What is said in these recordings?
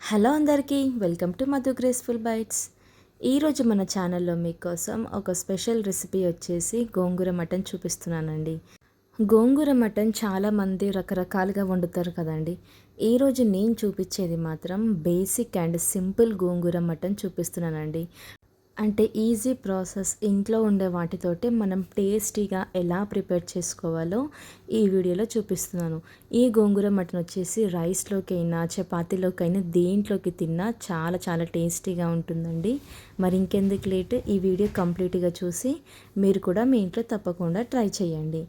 Hello అందరికీ welcome to Madhu graceful bytes. ఈరోజు మన ఛానల్లో మీకోసం ఒక స్పెషల్ రెసిపీ వచ్చేసి గోంగూర మటన్ చూపిస్తున్నానండి. గోంగూర మటన్ చాలామంది రకరకాలుగా వండుతారు కదండి. ఈరోజు నేను చూపించేది మాత్రం basic and simple gongura mutton చూపిస్తున్నానండి. అంటే ఈజీ ప్రాసెస్, ఇంట్లో ఉండే వాటితోటే మనం టేస్టీగా ఎలా ప్రిపేర్ చేసుకోవాలో ఈ వీడియోలో చూపిస్తున్నాను. ఈ గోంగూర మటన్ వచ్చేసి రైస్లోకైనా చపాతీలోకైనా దేంట్లోకి తిన్నా చాలా చాలా టేస్టీగా ఉంటుందండి. మరి ఇంకెందుకు లేట్, ఈ వీడియో కంప్లీట్గా చూసి మీరు కూడా మీ ఇంట్లో తప్పకుండా ట్రై చేయండి.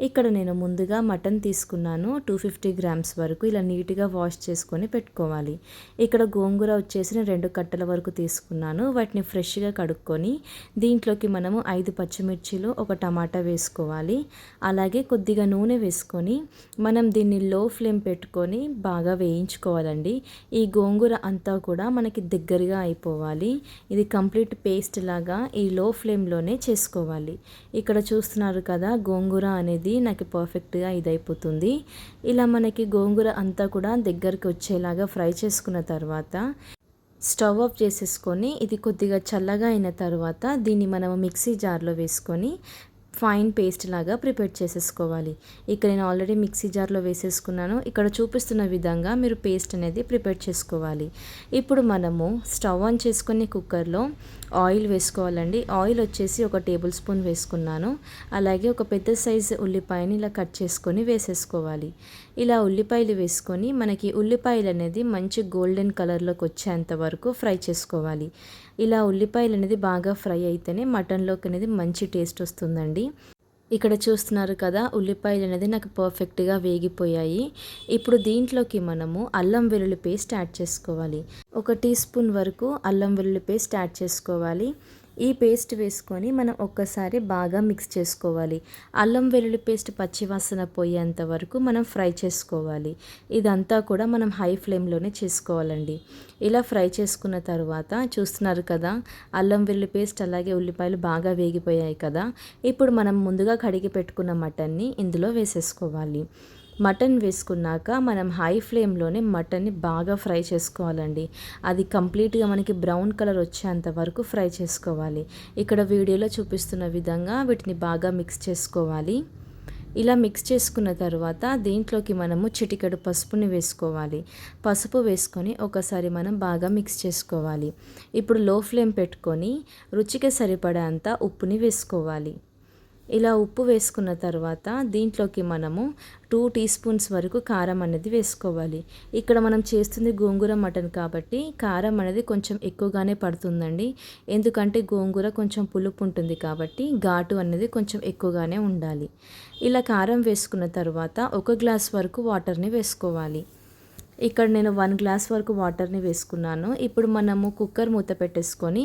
ఇక్కడ నేను ముందుగా మటన్ తీసుకున్నాను 250 గ్రామ్స్ వరకు. ఇలా నీట్గా వాష్ చేసుకొని పెట్టుకోవాలి. ఇక్కడ గోంగూర వచ్చేసి 2 కట్టల వరకు తీసుకున్నాను. వాటిని ఫ్రెష్గా కడుక్కొని దీంట్లోకి మనము 5 పచ్చిమిర్చిలు, ఒక టమాటా వేసుకోవాలి. అలాగే కొద్దిగా నూనె వేసుకొని మనం దీన్ని లో ఫ్లేమ్ పెట్టుకొని బాగా వేయించుకోవాలండి. ఈ గోంగూర అంతా కూడా మనకి దగ్గరగా అయిపోవాలి. ఇది కంప్లీట్ పేస్ట్ లాగా ఈ లో ఫ్లేమ్లోనే చేసుకోవాలి. ఇక్కడ చూస్తున్నారు కదా, గోంగూర అనేది నాకు పర్ఫెక్ట్గా ఇదైపోతుంది. ఇలా మనకి గోంగూర అంతా కూడా దగ్గరికి వచ్చేలాగా ఫ్రై చేసుకున్న తర్వాత స్టవ్ ఆఫ్ చేసేసుకొని ఇది కొద్దిగా చల్లగా అయిన తర్వాత దీన్ని మనం మిక్సీ జార్లో వేసుకొని ఫైన్ పేస్ట్ లాగా ప్రిపేర్ చేసేసుకోవాలి. ఇక్కడ నేను ఆల్రెడీ మిక్సీ జార్లో వేసేసుకున్నాను. ఇక్కడ చూపిస్తున్న విధంగా మీరు పేస్ట్ అనేది ప్రిపేర్ చేసుకోవాలి. ఇప్పుడు మనము స్టవ్ ఆన్ చేసుకొని కుక్కర్లో ఆయిల్ వేసుకోవాలండి. ఆయిల్ వచ్చేసి 1 టేబుల్ స్పూన్ వేసుకున్నాను. అలాగే ఒక పెద్ద సైజు ఉల్లిపాయని ఇలా కట్ చేసుకొని వేసేసుకోవాలి. ఇలా ఉల్లిపాయలు వేసుకొని మనకి ఉల్లిపాయలు అనేది మంచి గోల్డెన్ కలర్లోకి వచ్చేంత వరకు ఫ్రై చేసుకోవాలి. ఇలా ఉల్లిపాయలు అనేది బాగా ఫ్రై అయితేనే మటన్లోకి అనేది మంచి టేస్ట్ వస్తుందండి. ఇక్కడ చూస్తున్నారు కదా, ఉల్లిపాయలు అనేది నాకు పర్ఫెక్ట్గా వేగిపోయాయి. ఇప్పుడు దీంట్లోకి మనము అల్లం వెల్లుల్లి పేస్ట్ యాడ్ చేసుకోవాలి. 1 టీ స్పూన్ వరకు అల్లం వెల్లుల్లి పేస్ట్ యాడ్ చేసుకోవాలి. ఈ పేస్ట్ వేసుకొని మనం ఒక్కసారి బాగా మిక్స్ చేసుకోవాలి. అల్లం వెల్లుల్లి పేస్ట్ పచ్చివాసన పోయేంత వరకు మనం ఫ్రై చేసుకోవాలి. ఇదంతా కూడా మనం హై ఫ్లేమ్లోనే చేసుకోవాలండి. ఇలా ఫ్రై చేసుకున్న తర్వాత చూస్తున్నారు కదా, అల్లం వెల్లుల్లి పేస్ట్ అలాగే ఉల్లిపాయలు బాగా వేగిపోయాయి కదా. ఇప్పుడు మనం ముందుగా కడిగి పెట్టుకున్న మటన్ని ఇందులో వేసేసుకోవాలి. మటన్ వేసుకున్నాక మనం హై ఫ్లేమ్లోనే మటన్ని బాగా ఫ్రై చేసుకోవాలండి. అది కంప్లీట్గా మనకి బ్రౌన్ కలర్ వచ్చేంత వరకు ఫ్రై చేసుకోవాలి. ఇక్కడ వీడియోలో చూపిస్తున్న విధంగా వీటిని బాగా మిక్స్ చేసుకోవాలి. ఇలా మిక్స్ చేసుకున్న తర్వాత దీంట్లోకి మనము చిటికెడు పసుపుని వేసుకోవాలి. పసుపు వేసుకొని ఒకసారి మనం బాగా మిక్స్ చేసుకోవాలి. ఇప్పుడు లో ఫ్లేమ్ పెట్టుకొని రుచికి సరిపడేంత ఉప్పుని వేసుకోవాలి. ఇలా ఉప్పు వేసుకున్న తర్వాత దీంట్లోకి మనము 2 టీ స్పూన్స్ వరకు కారం అనేది వేసుకోవాలి. ఇక్కడ మనం చేస్తుంది గోంగూర మటన్ కాబట్టి కారం అనేది కొంచెం ఎక్కువగానే పడుతుందండి. ఎందుకంటే గోంగూర కొంచెం పులుపు ఉంటుంది కాబట్టి ఘాటు అనేది కొంచెం ఎక్కువగానే ఉండాలి. ఇలా కారం వేసుకున్న తర్వాత 1 గ్లాస్ వరకు వాటర్ని వేసుకోవాలి. ఇక్కడ నేను 1 గ్లాస్ వరకు వాటర్ని వేసుకున్నాను. ఇప్పుడు మనము కుక్కర్ మూత పెట్టేసుకొని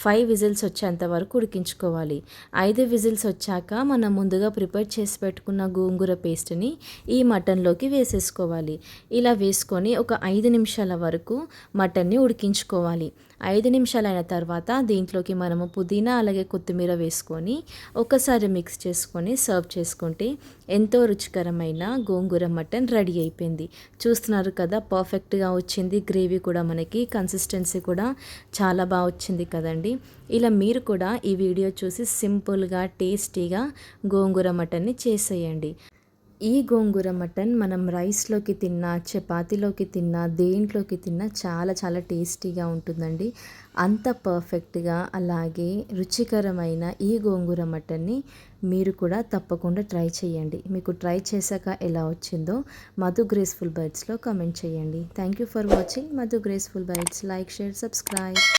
5 విజిల్స్ వచ్చేంత వరకు ఉడికించుకోవాలి. 5 విజిల్స్ వచ్చాక మనం ముందుగా ప్రిపేర్ చేసి పెట్టుకున్న గోంగూర పేస్ట్ని ఈ మటన్లోకి వేసేసుకోవాలి. ఇలా వేసుకొని ఒక 5 నిమిషాల వరకు మటన్ని ఉడికించుకోవాలి. 5 నిమిషాలు అయిన తర్వాత దీంట్లోకి మనము పుదీనా అలాగే కొత్తిమీర వేసుకొని ఒకసారి మిక్స్ చేసుకొని సర్వ్ చేసుకుంటే ఎంతో రుచికరమైన గోంగూర మటన్ రెడీ అయిపోయింది. చూస్తున్నారు కదా, పర్ఫెక్ట్గా వచ్చింది. గ్రేవీ కూడా మనకి కన్సిస్టెన్సీ కూడా చాలా బాగా వచ్చింది కదండి. ఇలా మీరు కూడా ఈ వీడియో చూసి సింపుల్గా టేస్టీగా గోంగూర మటన్ని చేసేయండి. ఈ గోంగూర మటన్ మనం రైస్లోకి తిన్నా, చపాతీలోకి తిన్నా, దేంట్లోకి తిన్నా చాలా చాలా టేస్టీగా ఉంటుందండి. అంత పర్ఫెక్ట్గా అలాగే రుచికరమైన ఈ గోంగూర మటన్ని మీరు కూడా తప్పకుండా ట్రై చేయండి. మీకు ట్రై చేశాక ఎలా వచ్చిందో మధు గ్రేస్ఫుల్ బైట్స్లో కామెంట్ చేయండి. Thank you for watching Madhu graceful bytes. Like, share, subscribe.